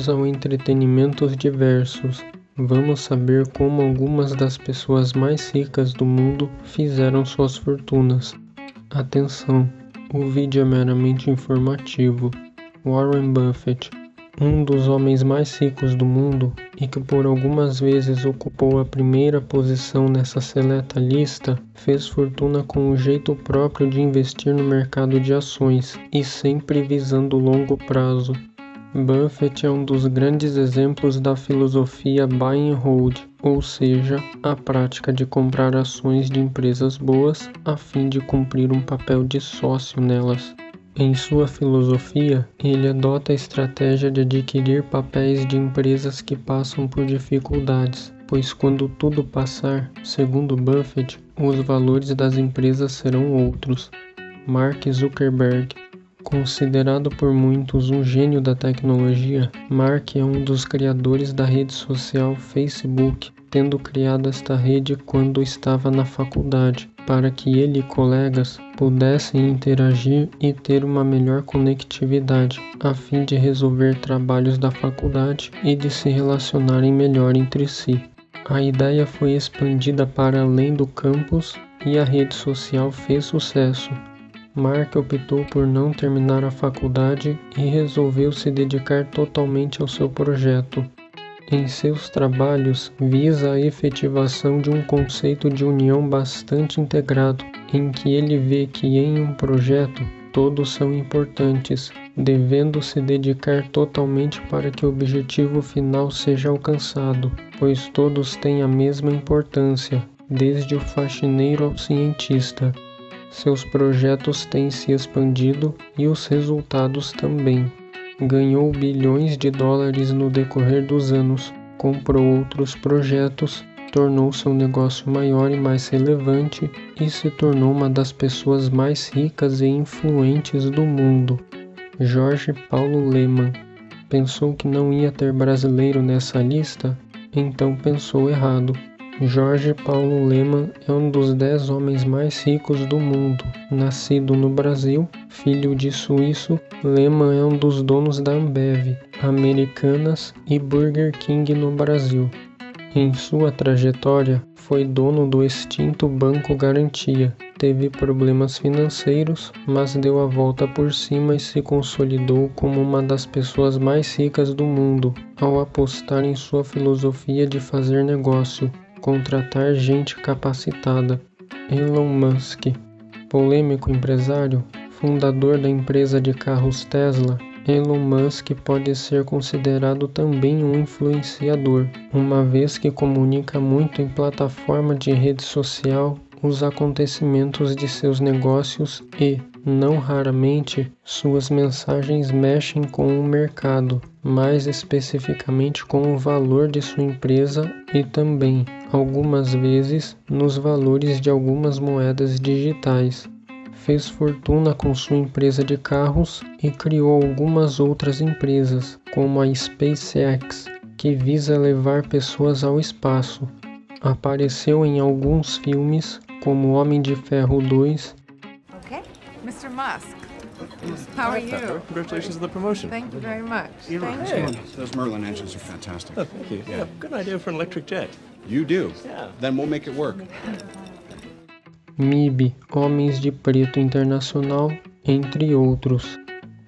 Bem-vindos ao Entretenimentos Diversos. Vamos saber como algumas das pessoas mais ricas do mundo fizeram suas fortunas. Atenção, o vídeo é meramente informativo. Warren Buffett, um dos homens mais ricos do mundo e que por algumas vezes ocupou a primeira posição nessa seleta lista, fez fortuna com um jeito próprio de investir no mercado de ações e sempre visando o longo prazo. Buffett é um dos grandes exemplos da filosofia buy and hold, ou seja, a prática de comprar ações de empresas boas a fim de cumprir um papel de sócio nelas. Em sua filosofia, ele adota a estratégia de adquirir papéis de empresas que passam por dificuldades, pois quando tudo passar, segundo Buffett, os valores das empresas serão outros. Mark Zuckerberg, considerado por muitos um gênio da tecnologia, Mark é um dos criadores da rede social Facebook, tendo criado esta rede quando estava na faculdade, para que ele e colegas pudessem interagir e ter uma melhor conectividade, a fim de resolver trabalhos da faculdade e de se relacionarem melhor entre si. A ideia foi expandida para além do campus e a rede social fez sucesso. Mark optou por não terminar a faculdade e resolveu se dedicar totalmente ao seu projeto. Em seus trabalhos, visa a efetivação de um conceito de união bastante integrado, em que ele vê que em um projeto todos são importantes, devendo se dedicar totalmente para que o objetivo final seja alcançado, pois todos têm a mesma importância, desde o faxineiro ao cientista. Seus projetos têm se expandido e os resultados também. Ganhou bilhões de dólares no decorrer dos anos, comprou outros projetos, tornou seu negócio maior e mais relevante e se tornou uma das pessoas mais ricas e influentes do mundo. Jorge Paulo Lemann. Pensou que não ia ter brasileiro nessa lista? Então pensou errado. Jorge Paulo Lemann é um dos 10 homens mais ricos do mundo. Nascido no Brasil, filho de suíço, Lemann é um dos donos da Ambev, Americanas e Burger King no Brasil. Em sua trajetória, foi dono do extinto Banco Garantia. Teve problemas financeiros, mas deu a volta por cima e se consolidou como uma das pessoas mais ricas do mundo, ao apostar em sua filosofia de fazer negócio. Contratar gente capacitada. Elon Musk, polêmico empresário, fundador da empresa de carros Tesla, Elon Musk pode ser considerado também um influenciador, uma vez que comunica muito em plataforma de rede social os acontecimentos de seus negócios e, não raramente, suas mensagens mexem com o mercado, mais especificamente com o valor de sua empresa e também, algumas vezes, nos valores de algumas moedas digitais. Fez fortuna com sua empresa de carros e criou algumas outras empresas, como a SpaceX, que visa levar pessoas ao espaço. Apareceu em alguns filmes, como Homem de Ferro 2. Okay, Mr. Musk, how are you? Congratulations on the promotion. Thank you very much. Elon, Thank you. Those Merlin engines are fantastic. Oh, thank you. Yeah, good idea for an electric jet. You do? Yeah. Then we'll make it work. MIB, Homens de Preto Internacional, entre outros.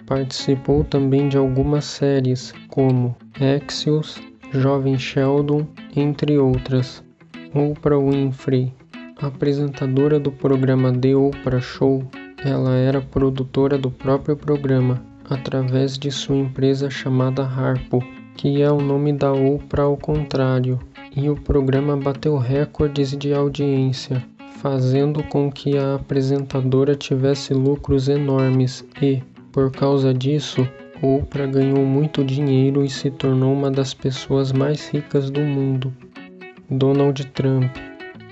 Participou também de algumas séries, como Axios, Jovem Sheldon, entre outras. Oprah Winfrey, apresentadora do programa The Oprah Show, ela era produtora do próprio programa, através de sua empresa chamada Harpo, que é o nome da Oprah ao contrário, e o programa bateu recordes de audiência, fazendo com que a apresentadora tivesse lucros enormes e, por causa disso, Oprah ganhou muito dinheiro e se tornou uma das pessoas mais ricas do mundo. Donald Trump,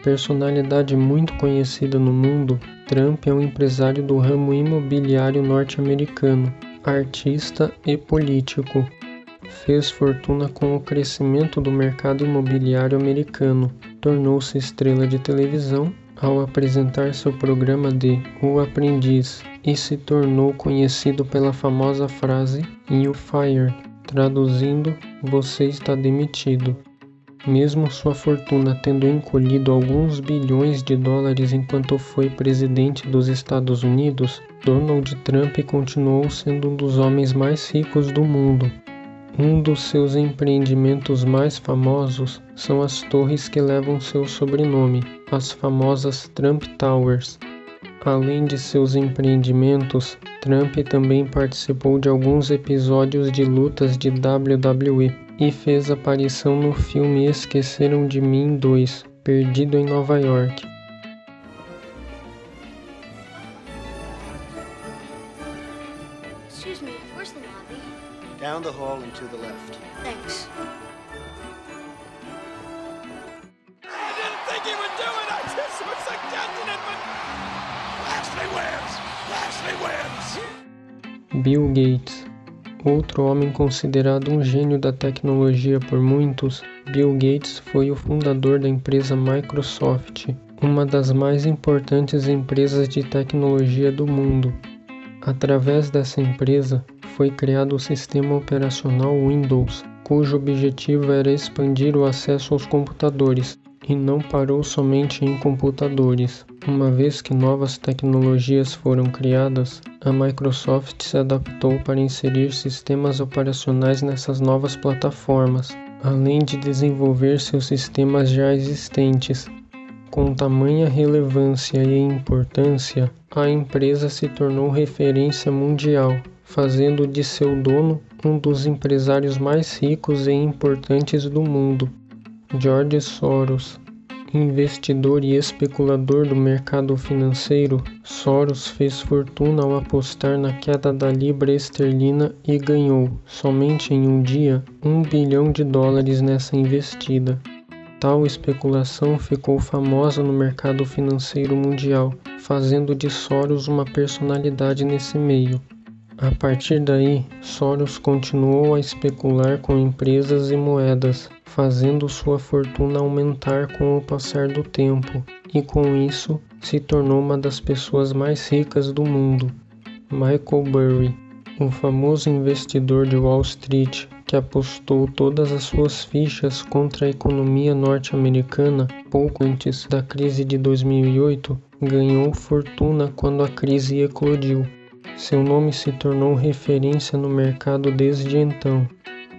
personalidade muito conhecida no mundo, Trump é um empresário do ramo imobiliário norte-americano, artista e político. Fez fortuna com o crescimento do mercado imobiliário americano, tornou-se estrela de televisão ao apresentar seu programa de O Aprendiz e se tornou conhecido pela famosa frase "You Fire", Traduzindo, você está demitido. Mesmo sua fortuna tendo encolhido alguns bilhões de dólares enquanto foi presidente dos Estados Unidos, Donald Trump continuou sendo um dos homens mais ricos do mundo. Um dos seus empreendimentos mais famosos são as torres que levam seu sobrenome, as famosas Trump Towers. Além de seus empreendimentos, Trump também participou de alguns episódios de lutas de WWE e fez aparição no filme Esqueceram de Mim 2, Perdido em Nova York. Excuse me, where's the lobby? Down the hall and to the left. Thanks. I didn't think he would do it. I just was suggesting it, but Lashley wins. Bill Gates. Outro homem considerado um gênio da tecnologia por muitos, Bill Gates foi o fundador da empresa Microsoft, uma das mais importantes empresas de tecnologia do mundo. Através dessa empresa, foi criado o sistema operacional Windows, cujo objetivo era expandir o acesso aos computadores, e não parou somente em computadores. Uma vez que novas tecnologias foram criadas, a Microsoft se adaptou para inserir sistemas operacionais nessas novas plataformas, além de desenvolver seus sistemas já existentes. Com tamanha relevância e importância, a empresa se tornou referência mundial, fazendo de seu dono um dos empresários mais ricos e importantes do mundo. George Soros. Investidor e especulador do mercado financeiro, Soros fez fortuna ao apostar na queda da libra esterlina e ganhou, somente em um dia, $1 bilhão nessa investida. Tal especulação ficou famosa no mercado financeiro mundial, fazendo de Soros uma personalidade nesse meio. A partir daí, Soros continuou a especular com empresas e moedas, fazendo sua fortuna aumentar com o passar do tempo, e com isso se tornou uma das pessoas mais ricas do mundo. Michael Burry, um famoso investidor de Wall Street que apostou todas as suas fichas contra a economia norte-americana pouco antes da crise de 2008, ganhou fortuna quando a crise eclodiu. Seu nome se tornou referência no mercado desde então.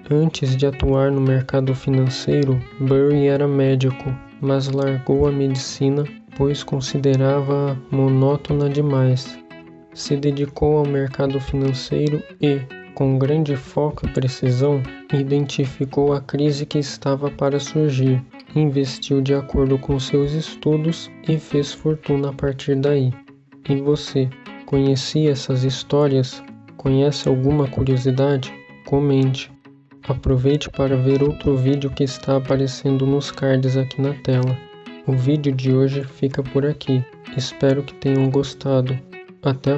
Antes de atuar no mercado financeiro, Burry era médico, mas largou a medicina pois considerava monótona demais. Se dedicou ao mercado financeiro e, com grande foco e precisão, identificou a crise que estava para surgir, investiu de acordo com seus estudos e fez fortuna a partir daí. E você? Conhecia essas histórias? Conhece alguma curiosidade? Comente. Aproveite para ver outro vídeo que está aparecendo nos cards aqui na tela. O vídeo de hoje fica por aqui. Espero que tenham gostado. Até a